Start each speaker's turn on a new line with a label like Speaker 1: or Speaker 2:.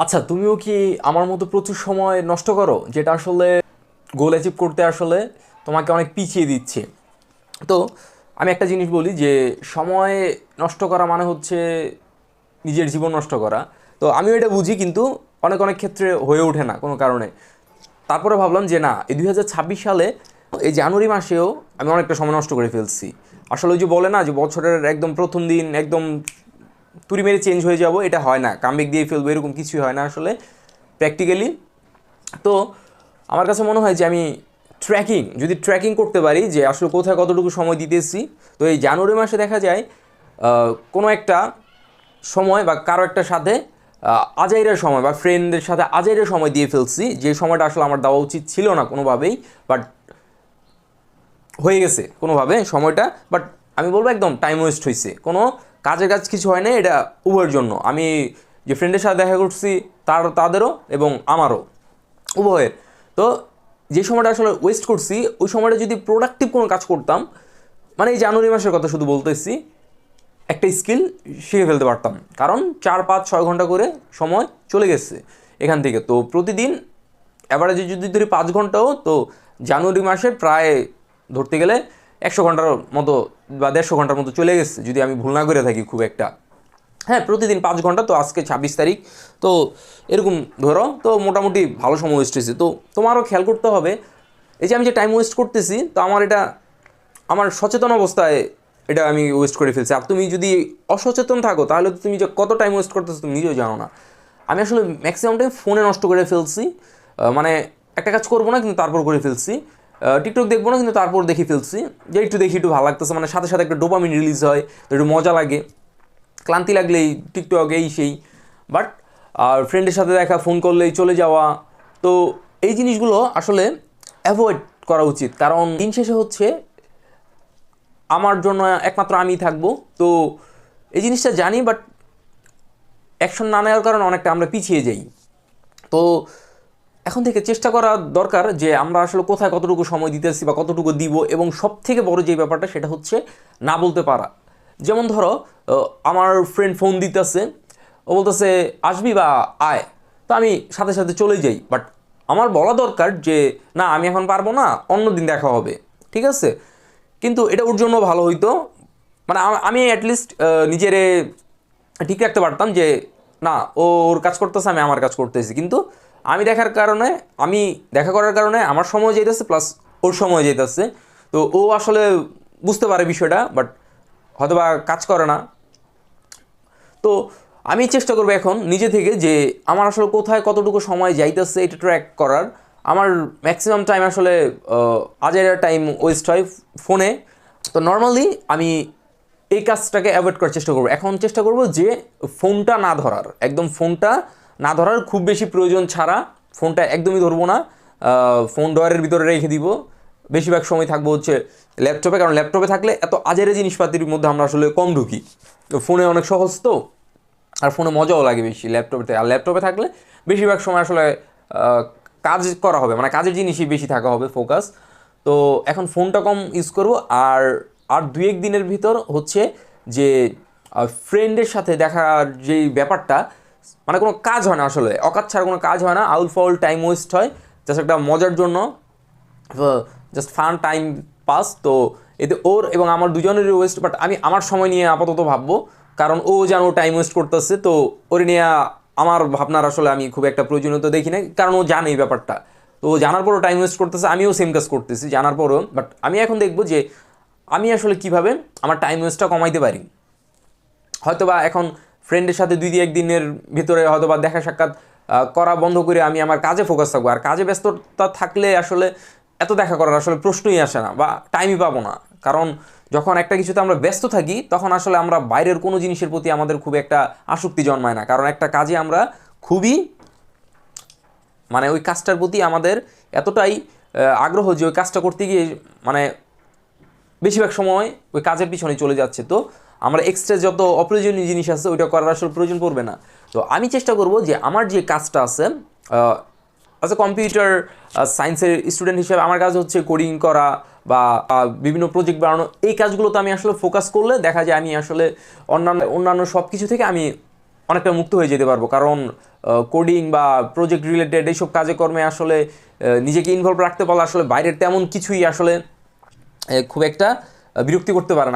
Speaker 1: আচ্ছা, তুমিও কি আমার মতো প্রচুর সময় নষ্ট করো, যেটা আসলে গোল অ্যাচিভ করতে আসলে তোমাকে অনেক পিছিয়ে দিচ্ছে? তো আমি একটা জিনিস বলি যে সময় নষ্ট করা মানে হচ্ছে নিজের জীবন নষ্ট করা। তো আমিও এটা বুঝি, কিন্তু অনেক অনেক ক্ষেত্রে হয়ে ওঠে না কোনো কারণে। তারপরে ভাবলাম যে না, এই 2026 সালে এই জানুয়ারি মাসেও আমি অনেকটা সময় নষ্ট করে ফেলছি। আসলে ওই যে বলে না যে বছরের একদম প্রথম দিন একদম তুড়ি মেরে চেঞ্জ হয়ে যাব, এটা হয় না। কামব্যাক দিয়ে ফেলবো এরকম কিছুই হয় না আসলে প্র্যাকটিক্যালি। তো আমার কাছে মনে হয় যে আমি যদি ট্র্যাকিং করতে পারি যে আসলে কোথায় কতটুকু সময় দিতেছি। তো এই জানুয়ারি মাসে দেখা যায় কোনো একটা সময় বা কারো একটা সাথে আজাইরের সময় বা ফ্রেন্ডের সাথে আজাইরের সময় দিয়ে ফেলছি, যে সময়টা আসলে আমার দেওয়া উচিত ছিল না কোনোভাবেই, বাট হয়ে গেছে কোনোভাবে সময়টা। বাট আমি বলবো একদম টাইম ওয়েস্ট হয়েছে, কোনো কাজের কাজ কিছু হয় না। এটা উভয়ের জন্য, আমি যে ফ্রেন্ডের সাথে দেখা করছি তাদেরও এবং আমারও, উভয়ের। তো যে সময়টা আসলে ওয়েস্ট করছি, ওই সময়টা যদি প্রোডাক্টিভ কোনো কাজ করতাম, মানে এই জানুয়ারি মাসের কথা শুধু বলতেছি, একটা স্কিল শিখে ফেলতে পারতাম। কারণ 4 5 6 ঘন্টা করে সময় চলে গেছে এখান থেকে। তো প্রতিদিন অ্যাভারেজে যদি ধরি 5 ঘন্টাও, তো জানুয়ারি মাসে প্রায় ধরতে গেলে 100 ঘন্টার মতো বা 150 ঘন্টার মতো চলে গেছে, যদি আমি ভুল না করে থাকি খুব একটা। হ্যাঁ, প্রতিদিন 5 ঘন্টা, তো আজকে 26 তারিখ, তো এরকম ধরো, তো মোটামুটি ভালো সময় ওয়েস্ট হয়েছে। তো তোমারও খেয়াল করতে হবে, এই যে আমি যে টাইম ওয়েস্ট করতেছি, তো আমার সচেতন অবস্থায় এটা আমি ওয়েস্ট করে ফেলছি। আর তুমি যদি অসচেতন থাকো, তাহলে তো তুমি যে কত টাইম ওয়েস্ট করতেছো তুমি নিজেও জানো না। আমি আসলে ম্যাক্সিমাম টাইম ফোনে নষ্ট করে ফেলছি। মানে একটা কাজ করবো না কিন্তু তারপর করে ফেলছি, টিকটক দেখবো না কিন্তু তারপর দেখে ফেলছি, যে একটু দেখি একটু ভালো লাগতেছে, মানে সাথে সাথে একটা ডোপামিন রিলিজ হয়, তো একটু মজা লাগে। ক্লান্তি লাগলেই টিকটক এই সেই। বাট আর ফ্রেন্ডের সাথে দেখা, ফোন করলেই চলে যাওয়া, তো এই জিনিসগুলো আসলে অ্যাভয়েড করা উচিত। কারণ দিন শেষে হচ্ছে আমার জন্য একমাত্র আমিই থাকবো। তো এই জিনিসটা জানি, বাট অ্যাকশন না নেওয়ার কারণে অনেকটা আমরা পিছিয়ে যাই। তো এখন থেকে চেষ্টা করা দরকার যে আমরা আসলে কোথায় কতটুকু সময় দিতেছি বা কতটুকু দিব, এবং সব থেকে বড় যে ব্যাপারটা সেটা হচ্ছে না বলতে পারা। যেমন ধরো, আমার ফ্রেন্ড ফোন দিতেছে, ও বলতেছে আসবি বা আয়, তো আমি সাথে সাথে চলে যাই। বাট আমার বলা দরকার যে না, আমি এখন পারবো না, অন্য দিন দেখা হবে, ঠিক আছে? কিন্তু এটা ওর জন্য ভালো হইতো। মানে আমি অ্যাটলিস্ট নিজেরে ঠিক রাখতে পারতাম যে না, ও ওর কাজ করতেছে, আমি আমার কাজ করতেছি। কিন্তু আমি দেখা করার কারণে আমার সময় যাইতেছে, প্লাস ওর সময় যাইতেছে। তো ও আসলে বুঝতে পারে বিষয়টা, বাট হয়তোবা কাজ করে না। তো আমি চেষ্টা করবো এখন নিজে থেকে যে আমার আসলে কোথায় কতটুকু সময় যাইতেছে এটা ট্র্যাক করার। আমার ম্যাক্সিমাম টাইম আসলে আজের টাইম ওয়েস্ট হয় ফোনে। তো নর্মালি আমি এই কাজটাকে অ্যাভয়েড করার চেষ্টা করবো। এখন চেষ্টা করবো যে ফোনটা না ধরার, একদম ফোনটা না ধরার, খুব বেশি প্রয়োজন ছাড়া ফোনটা একদমই ধরবো না। ফোন ডয়ারের ভিতরে রেখে দিব। বেশিরভাগ সময় থাকবো হচ্ছে ল্যাপটপে, কারণ ল্যাপটপে থাকলে এত আজেরে জিনিসপাতির মধ্যে আমরা আসলে কম ঢুকি। তো ফোনে অনেক সহজ, তো আর ফোনে মজাও লাগে বেশি ল্যাপটপে। আর ল্যাপটপে থাকলে বেশিরভাগ সময় আসলে কাজ করা হবে, মানে কাজের জিনিসই বেশি থাকা হবে ফোকাস। তো এখন ফোনটা কম ইউজ করবো। আর আর 2 1 দিনের ভিতর হচ্ছে যে ফ্রেন্ডের সাথে দেখার যেই ব্যাপারটা, মানে কোনো কাজ হয় না আসলে, অকাজ ছাড়া কোনো কাজ হয় না, আউল ফাউল টাইম ওয়েস্ট হয় জাস্ট একটা মজার জন্য, জাস্ট ফান টাইম পাস। তো এতে ওর এবং আমার দুজনেরই ওয়েস্ট, বাট আমি আমার সময় নিয়ে আপাতত ভাববো, কারণ ও যেন টাইম ওয়েস্ট করতেছে। তো ওর নিয়ে আমার ভাবনার আসলে আমি খুব একটা প্রয়োজনীয়তা দেখি না, কারণ ও জানে এই ব্যাপারটা। তো ও জানার পরও টাইম ওয়েস্ট করতেছে, আমিও সেম কাজ করতেছি জানার পরও। বাট আমি এখন দেখবো যে আমি আসলে কিভাবে আমার টাইম ওয়েস্টটা কমাইতে পারি। হয়তোবা এখন ফ্রেন্ডের সাথে 2 1 দিনের ভিতরে হয়তোবা দেখা সাক্ষাৎ করা বন্ধ করে আমি আমার কাজে ফোকাস থাকবো। আর কাজে ব্যস্ততা থাকলে আসলে এত দেখা করার আসলে প্রশ্নই আসে না, বা টাইমই পাবো না। কারণ যখন একটা কিছুতে আমরা ব্যস্ত থাকি, তখন আসলে আমরা বাইরের কোনো জিনিসের প্রতি আমাদের খুব একটা আসক্তি জন্মায় না। কারণ একটা কাজে আমরা খুবই, মানে ওই কাজটার প্রতি আমাদের এতটাই আগ্রহ যে ওই কাজটা করতে গিয়ে মানে বেশিরভাগ সময় ওই কাজের পিছনে চলে যাচ্ছে। তো আমরা এক্সট্রা যত অপ্রয়োজনীয় জিনিস আছে ওইটা করার আসলে প্রয়োজন পড়বে না। তো আমি চেষ্টা করব যে আমার যে কাজটা আছে, অ্যাজ এ কম্পিউটার সায়েন্সের স্টুডেন্ট হিসেবে আমার কাজ হচ্ছে কোডিং করা বা বিভিন্ন প্রজেক্ট বানানো। এই কাজগুলোতে আমি আসলে ফোকাস করলে দেখা যায় আমি আসলে অন্যান্য সব কিছু থেকে আমি অনেকটা মুক্ত হয়ে যেতে পারবো, কারণ কোডিং বা প্রজেক্ট রিলেটেড এইসব কাজে কর্মে আসলে নিজেকে ইনভলভ রাখতে পারলে আসলে বাইরের তেমন কিছুই আসলে খুব একটা বিরক্তি করতে পারে না।